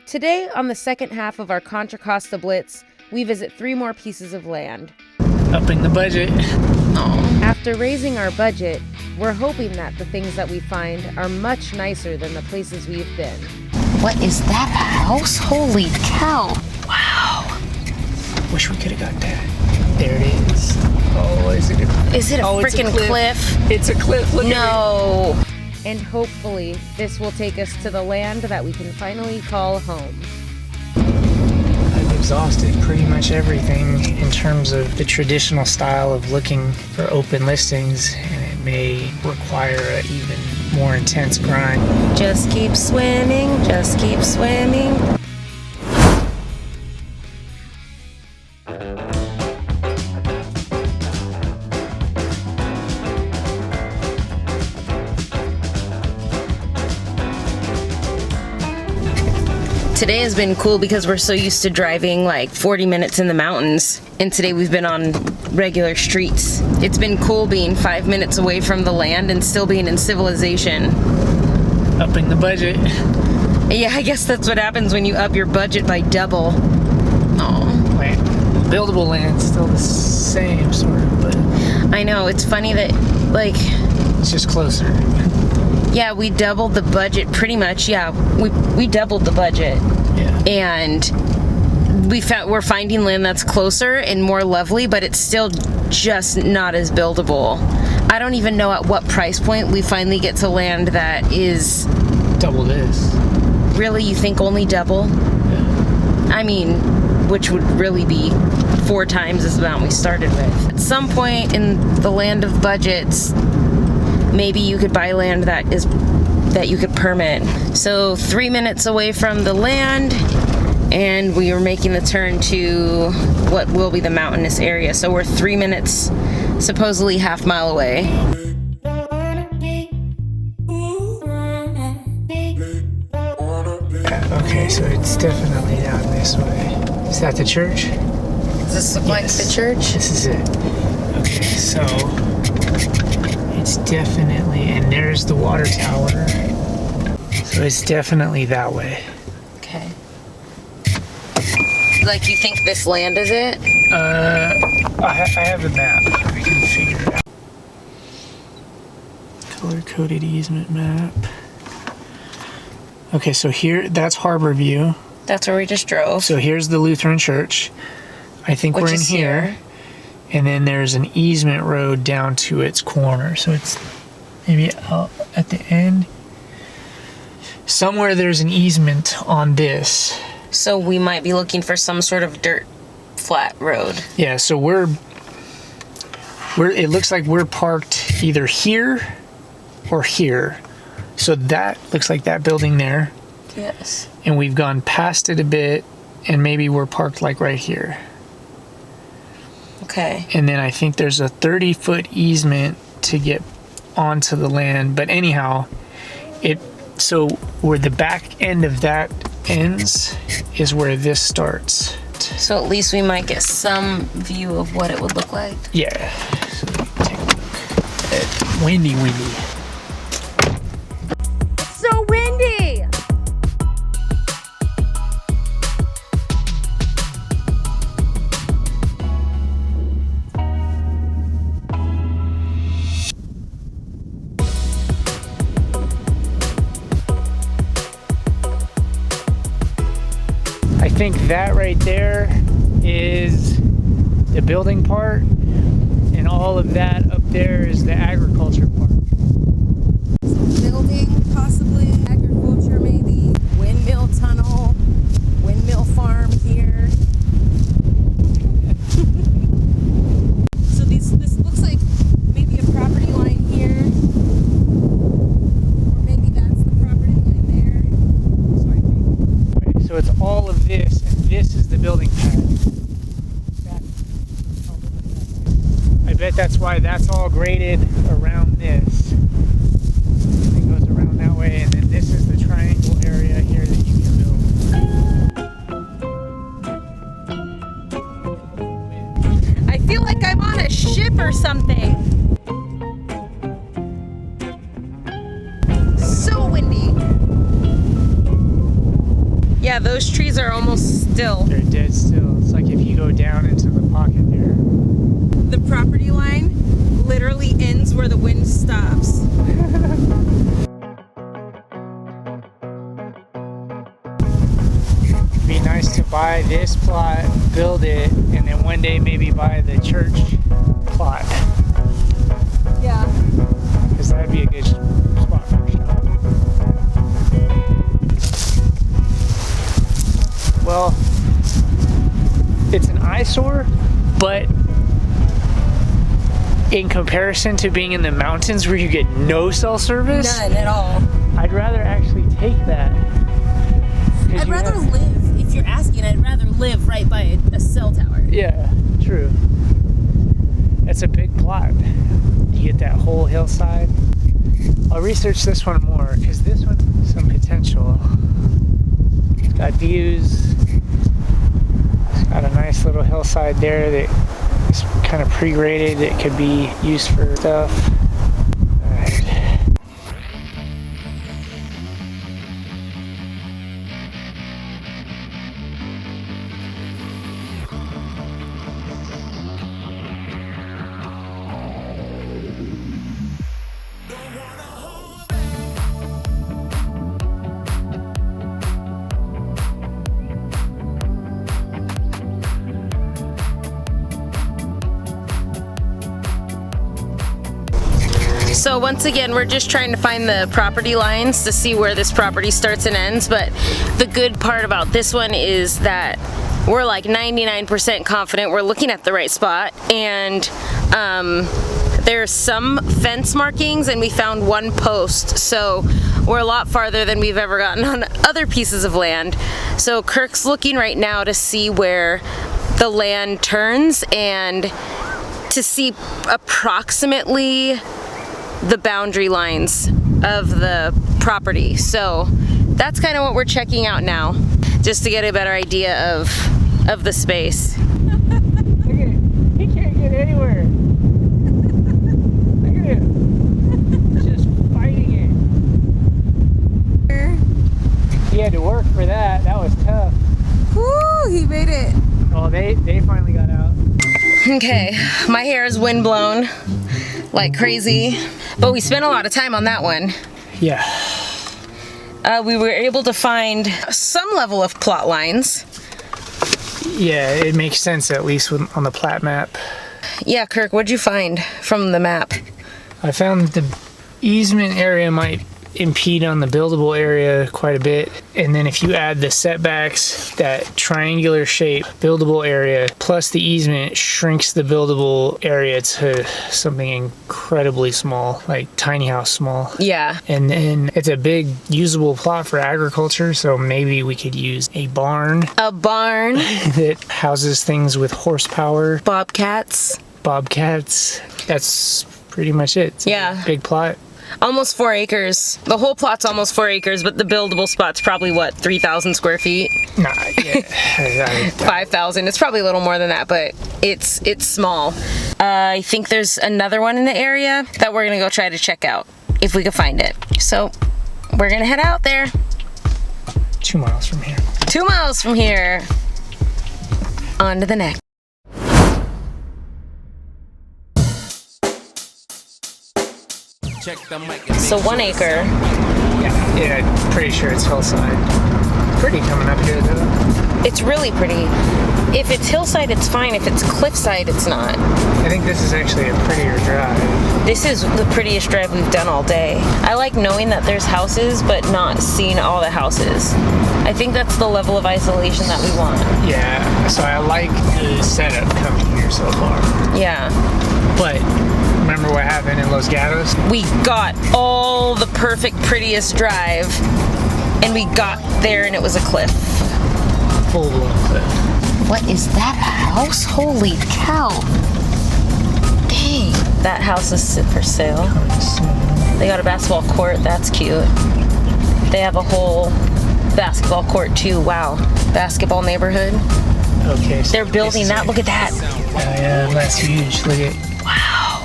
Today, on the second half of our Contra Costa Blitz, we visit 3 more pieces of land. Upping the budget. Oh. After raising our budget, we're hoping that the things that we find are much nicer than the places we've been. What is that, a house? Holy cow. Wow. Wish we could have got that. There it is. Oh, is it a freaking cliff? It's a cliff. Look no. At it. And hopefully, this will take us to the land that we can finally call home. I've exhausted pretty much everything in terms of the traditional style of looking for open listings, and it may require an even more intense grind. Just keep swimming, just keep swimming. Today has been cool because we're so used to driving like 40 minutes in the mountains, and today we've been on regular streets. It's been cool being 5 minutes away from the land and still being in civilization. Upping the budget. Yeah, I guess that's what happens when you up your budget by double. Oh. Wait, buildable land's still the same sort of, but I know, it's funny that like it's just closer. Yeah, we doubled the budget pretty much. Yeah, we doubled the budget. Yeah. And we're finding land that's closer and more lovely, but it's still just not as buildable. I don't even know at what price point we finally get to land that is double this. Really, you think only double? Yeah. I mean, which would really be 4 times as the amount we started with. At some point in the land of budgets, maybe you could buy land that you could permit. So 3 minutes away from the land, and we are making the turn to what will be the mountainous area. So we're 3 minutes, supposedly half mile away. Okay, so it's definitely down this way. Is that the church? Does this look like the church? This is it. Okay, so it's definitely, and there's the water tower. So it's definitely that way. Okay. Like, you think this land is it? I have the map. I can figure it out. Color-coded easement map. Okay, so here, that's Harbor View. That's where we just drove. So here's the Lutheran Church. I think we're in here. And then there's an easement road down to its corner. So it's maybe out at the end. Somewhere there's an easement on this. So we might be looking for some sort of dirt flat road. Yeah, so we're it looks like we're parked either here or here. So that looks like that building there. Yes. And we've gone past it a bit, and maybe we're parked like right here. Okay. And then I think there's a 30-foot easement to get onto the land. But anyhow, so where the back end of that ends is where this starts. So at least we might get some view of what it would look like. Yeah. So take a look. Windy. So windy! I think that right there is the building part, and all of that up there is the agriculture part. Building, possibly. Agriculture, maybe. Windmill tunnel. Windmill farm here. So this looks like maybe a property line here. Or maybe that's the property line there. So it's all of this, and this is the building pad. I bet that's why that's all graded around this. It goes around that way, and then this is the triangle area here that you can build. I feel like I'm on a ship or something. So windy. Yeah, those trees are almost still. They're dead still. It's like if you go down into the pocket there. The property line literally ends where the wind stops. It'd be nice to buy this plot, build it, and then one day maybe buy the church plot. Yeah. Because that'd be a good spot for a shop. Well, it's an eyesore, but in comparison to being in the mountains where you get no cell service, None at all. I'd rather actually take that. I'd rather live, if you're asking, I'd rather live right by a cell tower. Yeah, true. That's a big plot. You get that whole hillside. I'll research this one more because this one has some potential. It's got views. It's got a nice little hillside there that is kind of pre-graded. It could be used for stuff. All right. So once again, we're just trying to find the property lines to see where this property starts and ends, but the good part about this one is that we're like 99% confident we're looking at the right spot, and there's some fence markings and we found one post, so we're a lot farther than we've ever gotten on other pieces of land. So Kirk's looking right now to see where the land turns and to see approximately the boundary lines of the property. So that's kind of what we're checking out now, just to get a better idea of the space. Look at it. He can't get anywhere. Look at him. Just fighting it. He had to work for that. That was tough. Woo, he made it. Well, they finally got out. Okay, my hair is windblown like crazy, but we spent a lot of time on that one. Yeah. We were able to find some level of plot lines. Yeah, it makes sense at least on the plat map. Yeah, Kirk, what'd you find from the map? I found the easement area might impede on the buildable area quite a bit, and then if you add the setbacks, that triangular shape buildable area plus the easement shrinks the buildable area to something incredibly small, like tiny house small. Yeah. And then it's a big usable plot for agriculture, so maybe we could use a barn that houses things with horsepower. Bobcats. That's pretty much it. It's a big plot. Almost 4 acres. The whole plot's almost 4 acres, but the buildable spot's probably what, 3,000 square feet? Nah, yeah. 5,000. It's probably a little more than that, but it's small. I think there's another one in the area that we're gonna go try to check out if we can find it. So we're gonna head out there. 2 miles from here. 2 miles from here. On to the next. So 1 acre. Yeah, I'm pretty sure it's hillside. Pretty coming up here though. It's really pretty. If it's hillside, it's fine. If it's cliffside, it's not. I think this is actually a prettier drive. This is the prettiest drive we've done all day. I like knowing that there's houses, but not seeing all the houses. I think that's the level of isolation that we want. Yeah, so I like the setup coming here so far. Yeah. But remember what happened in Los Gatos? We got all the perfect, prettiest drive, and we got there and it was a cliff. Full-blown cliff. What is that, a house? Holy cow. Dang. That house is for sale. They got a basketball court. That's cute. They have a whole basketball court too. Wow. Basketball neighborhood. Okay. So they're building that. Look at that. Yeah, that's huge. Look at. Wow.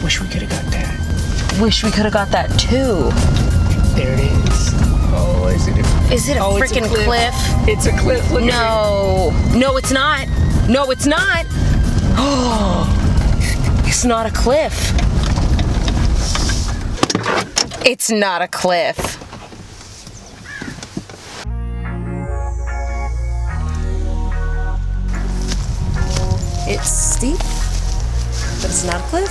Wish we could have got that. Wish we could have got that too. There it is. Oh, is it? Is it a freaking cliff? It's a cliff. Look No. No, it's not. No, it's not. Oh, it's not a cliff. It's not a cliff. It's steep, but it's not a cliff.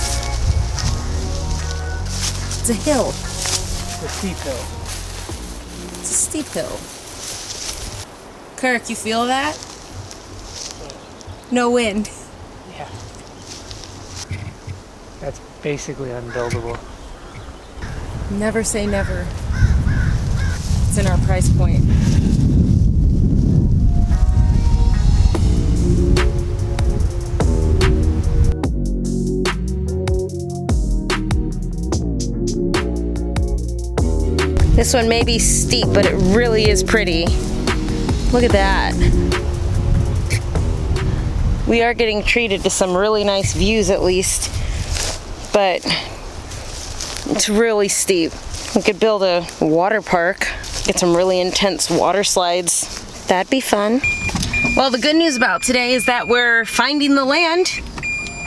It's a hill. It's a steep hill. It's a steep hill. Kirk, you feel that? No wind. Yeah. That's basically unbuildable. Never say never. It's in our price point. This one may be steep, but it really is pretty. Look at that. We are getting treated to some really nice views at least, but it's really steep. We could build a water park, get some really intense water slides. That'd be fun. Well, the good news about today is that we're finding the land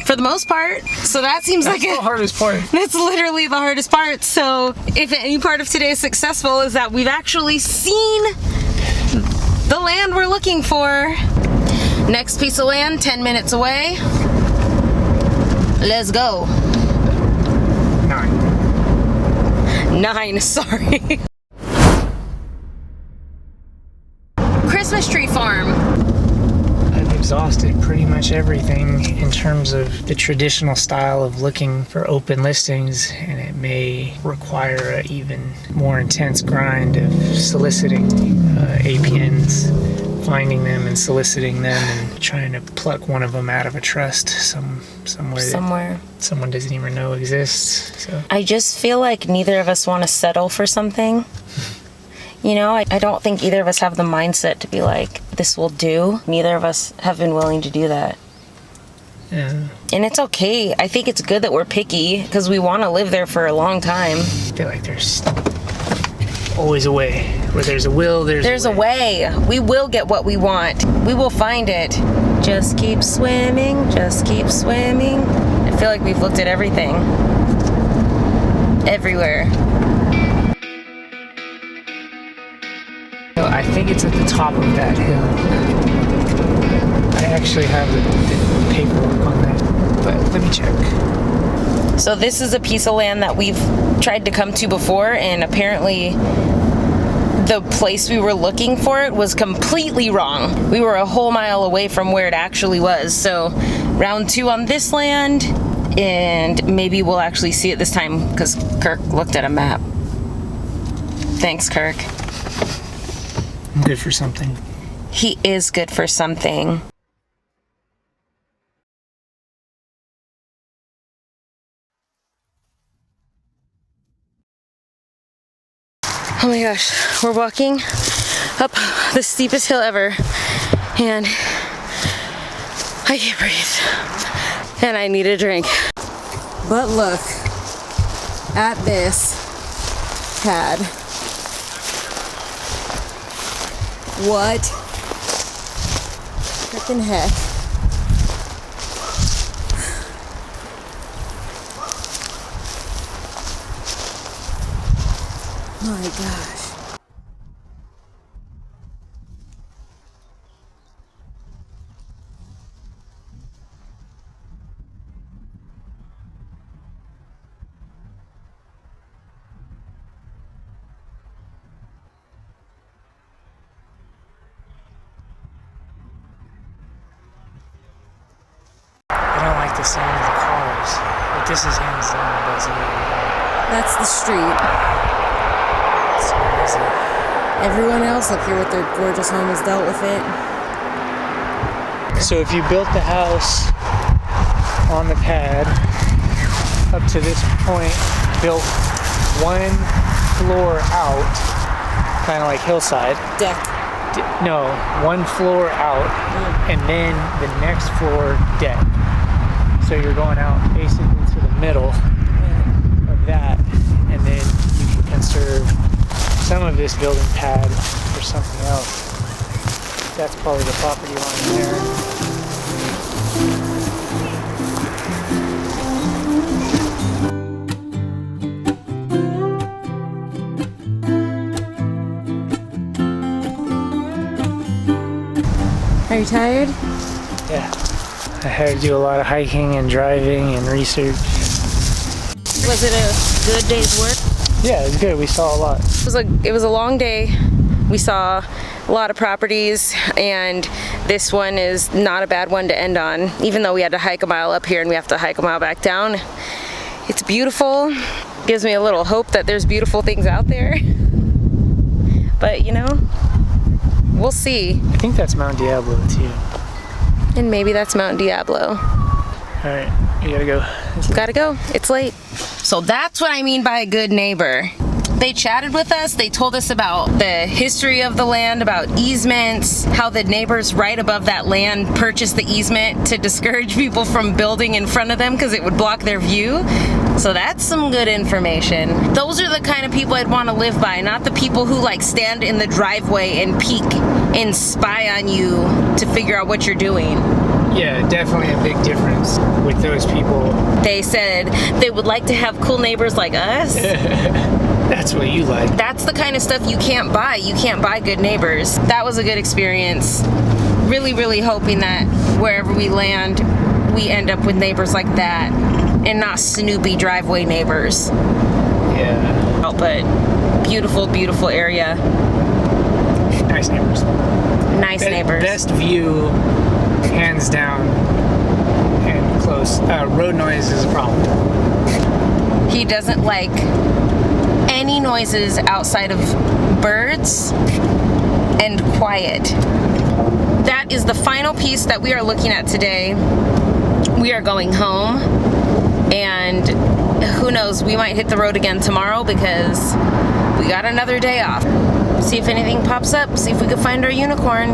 for the most part. So that seems That's like the hardest part. That's literally the hardest part. So if any part of today is successful, is that we've actually seen the land we're looking for. Next piece of land, 10 minutes away. Let's go. 9, sorry. Christmas tree farm. I've exhausted pretty much everything in terms of the traditional style of looking for open listings, and it may require an even more intense grind of soliciting APNs, finding them and soliciting them and trying to pluck one of them out of a trust somewhere that someone doesn't even know exists. So I just feel like neither of us want to settle for something. You know, I don't think either of us have the mindset to be like, this will do. Neither of us have been willing to do that. yeah, And it's okay. I think it's good that we're picky because we want to live there for a long time. I feel like there's always a way. Where there's a will, there's a way. We will get what we want. We will find it. Just keep swimming, just keep swimming. I feel like we've looked at everything. Everywhere. I think it's at the top of that hill. I actually have the paperwork on that, but let me check. So this is a piece of land that we've tried to come to before, and apparently the place we were looking for it was completely wrong. We were a whole mile away from where it actually was. So round 2 on this land, and maybe we'll actually see it this time because Kirk looked at a map. Thanks, Kirk. I'm good for something. He is good for something. Oh my gosh, we're walking up the steepest hill ever, and I can't breathe, and I need a drink. But look at this pad. What frickin' heck? My gosh. I don't like the sound of the cars, but this is hands down the best way. That's the street. It's crazy. Everyone else up here with their gorgeous home has dealt with it. So if you built the house on the pad up to this point, built one floor out, kind of like hillside. Deck. No, one floor out, and then the next floor deck. So you're going out basically to the middle of that, and then you can conserve some of this building pad for for something else. That's probably the property line there. Are you tired? Yeah. I had to do a lot of hiking and driving and research. Was it a good day's work? Yeah, it was good. We saw a lot. It was a long day. We saw a lot of properties, and this one is not a bad one to end on, even though we had to hike a mile up here and we have to hike a mile back down. It's beautiful. Gives me a little hope that there's beautiful things out there. But you know, we'll see. I think that's Mount Diablo too. And maybe that's Mount Diablo. Alright, we gotta go. Gotta go. It's late. So that's what I mean by a good neighbor. They chatted with us. They told us about the history of the land, about easements, how the neighbors right above that land purchased the easement to discourage people from building in front of them because it would block their view. So that's some good information. Those are the kind of people I'd want to live by, not the people who like stand in the driveway and peek and spy on you to figure out what you're doing. Yeah, definitely a big difference with those people. They said they would like to have cool neighbors like us. That's what you like. That's the kind of stuff you can't buy. You can't buy good neighbors. That was a good experience. Really, really hoping that wherever we land, we end up with neighbors like that and not snoopy driveway neighbors. Yeah. Oh, but beautiful, beautiful area. Nice neighbors. Nice neighbors. Best view, hands down, and close. Road noise is a problem. He doesn't like any noises outside of birds and quiet. That is the final piece that we are looking at today. We are going home, and who knows, we might hit the road again tomorrow because we got another day off. See if anything pops up, see if we can find our unicorn.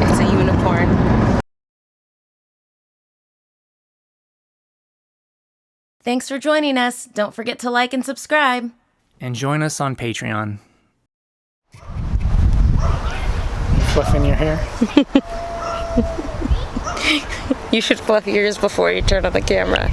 It's a unicorn. Thanks for joining us. Don't forget to like and subscribe. And join us on Patreon. Fluffing your hair? You should fluff yours before you turn on the camera.